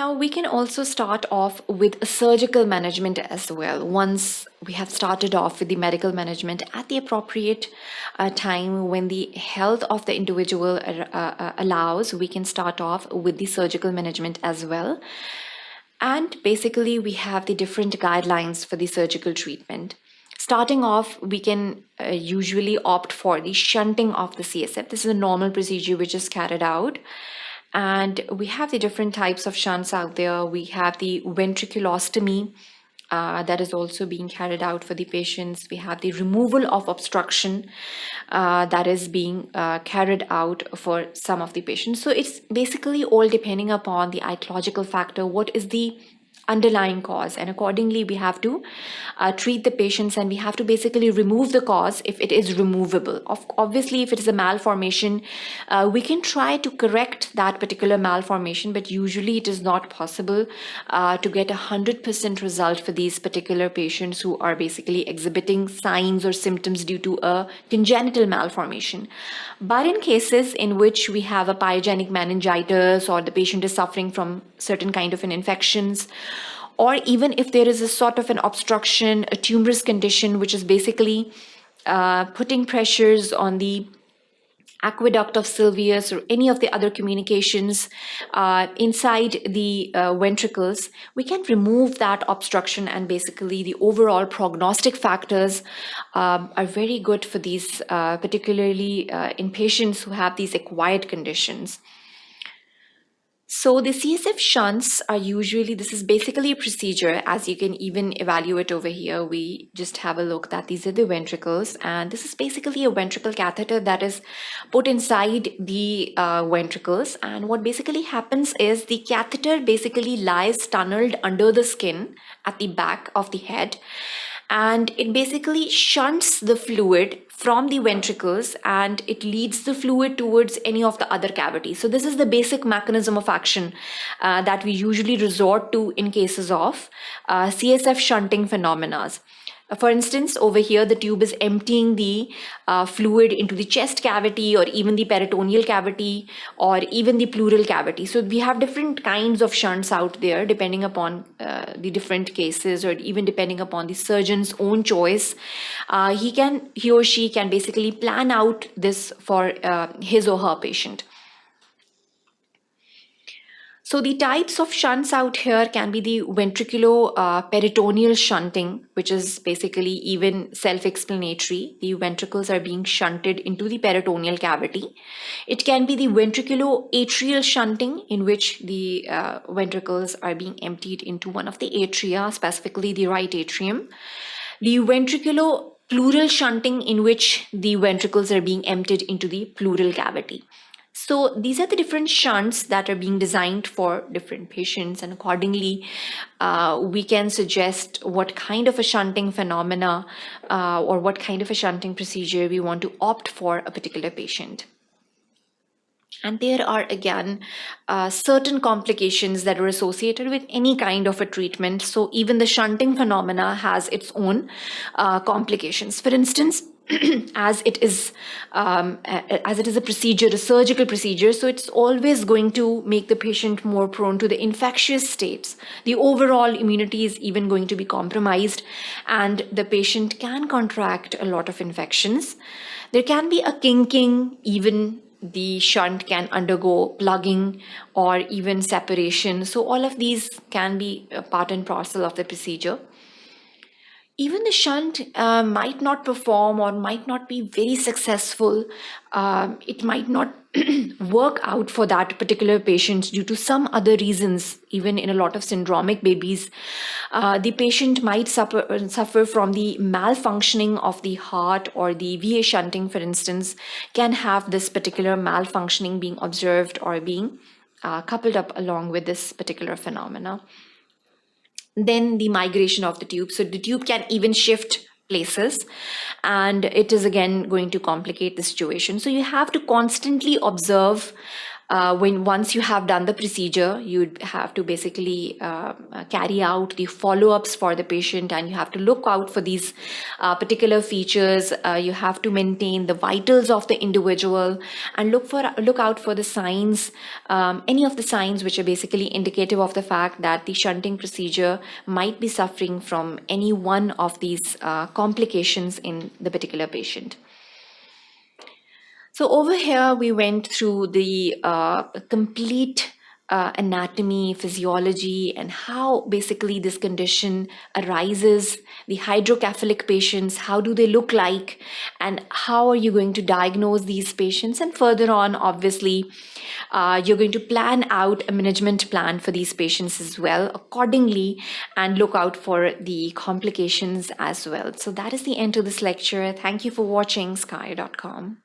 Now, we can also start off with surgical management as well. Once we have started off with the medical management at the appropriate time when the health of the individual allows, we can start off with the surgical management as well. And basically, we have the different guidelines for the surgical treatment. Starting off, we can usually opt for the shunting of the CSF. This is a normal procedure which is carried out. And we have the different types of shunts out there. We have the ventriculostomy that is also being carried out for the patients. We have the removal of obstruction that is being carried out for some of the patients. So it's basically all depending upon the etiological factor. What is the underlying cause, and accordingly we have to treat the patients, and we have to basically remove the cause if it is removable. Obviously, if it is a malformation, we can try to correct that particular malformation, but usually it is not possible to get 100% result for these particular patients who are basically exhibiting signs or symptoms due to a congenital malformation. But in cases in which we have a pyogenic meningitis, or the patient is suffering from certain kind of an infections, or even if there is a sort of an obstruction, a tumorous condition, which is basically putting pressures on the aqueduct of Sylvius or any of the other communications inside the ventricles, we can remove that obstruction, and basically the overall prognostic factors are very good for these, particularly in patients who have these acquired conditions. So the CSF shunts are usually, this is basically a procedure, as you can even evaluate over here. We just have a look that these are the ventricles, and this is basically a ventricle catheter that is put inside the ventricles. And what basically happens is the catheter basically lies tunneled under the skin at the back of the head, and it basically shunts the fluid from the ventricles, and it leads the fluid towards any of the other cavities. So this is the basic mechanism of action that we usually resort to in cases of CSF shunting phenomena. For instance, over here, the tube is emptying the fluid into the chest cavity, or even the peritoneal cavity, or even the pleural cavity. So we have different kinds of shunts out there, depending upon the different cases, or even depending upon the surgeon's own choice. He or she can basically plan out this for his or her patient. So the types of shunts out here can be the ventriculo-peritoneal shunting, which is basically even self-explanatory. The ventricles are being shunted into the peritoneal cavity. It can be the ventriculo-atrial shunting, in which the ventricles are being emptied into one of the atria, specifically the right atrium. The ventriculo-pleural shunting, in which the ventricles are being emptied into the pleural cavity. So these are the different shunts that are being designed for different patients, and accordingly, we can suggest what kind of a shunting phenomena or what kind of a shunting procedure we want to opt for a particular patient. And there are, again, certain complications that are associated with any kind of a treatment. So even the shunting phenomena has its own complications. For instance, as it is a procedure, a surgical procedure, so it's always going to make the patient more prone to the infectious states. The overall immunity is even going to be compromised, and the patient can contract a lot of infections. There can be a kinking, even the shunt can undergo plugging or even separation. So all of these can be a part and parcel of the procedure. Even the shunt might not perform or might not be very successful. It might not work out for that particular patient due to some other reasons. Even in a lot of syndromic babies, the patient might suffer from the malfunctioning of the heart, or the VA shunting, for instance, can have this particular malfunctioning being observed or being coupled up along with this particular phenomena. Then the migration of the tube. So the tube can even shift places, and it is again going to complicate the situation. So you have to constantly observe Once you have done the procedure, you'd have to basically carry out the follow-ups for the patient, and you have to look out for these particular features. You have to maintain the vitals of the individual and look out for the signs, any of the signs which are basically indicative of the fact that the shunting procedure might be suffering from any one of these complications in the particular patient. So over here, we went through the complete anatomy, physiology, and how basically this condition arises, the hydrocephalic patients, how do they look like, and how are you going to diagnose these patients? And further on, obviously, you're going to plan out a management plan for these patients as well accordingly, and look out for the complications as well. So that is the end of this lecture. Thank you for watching sqadia.com.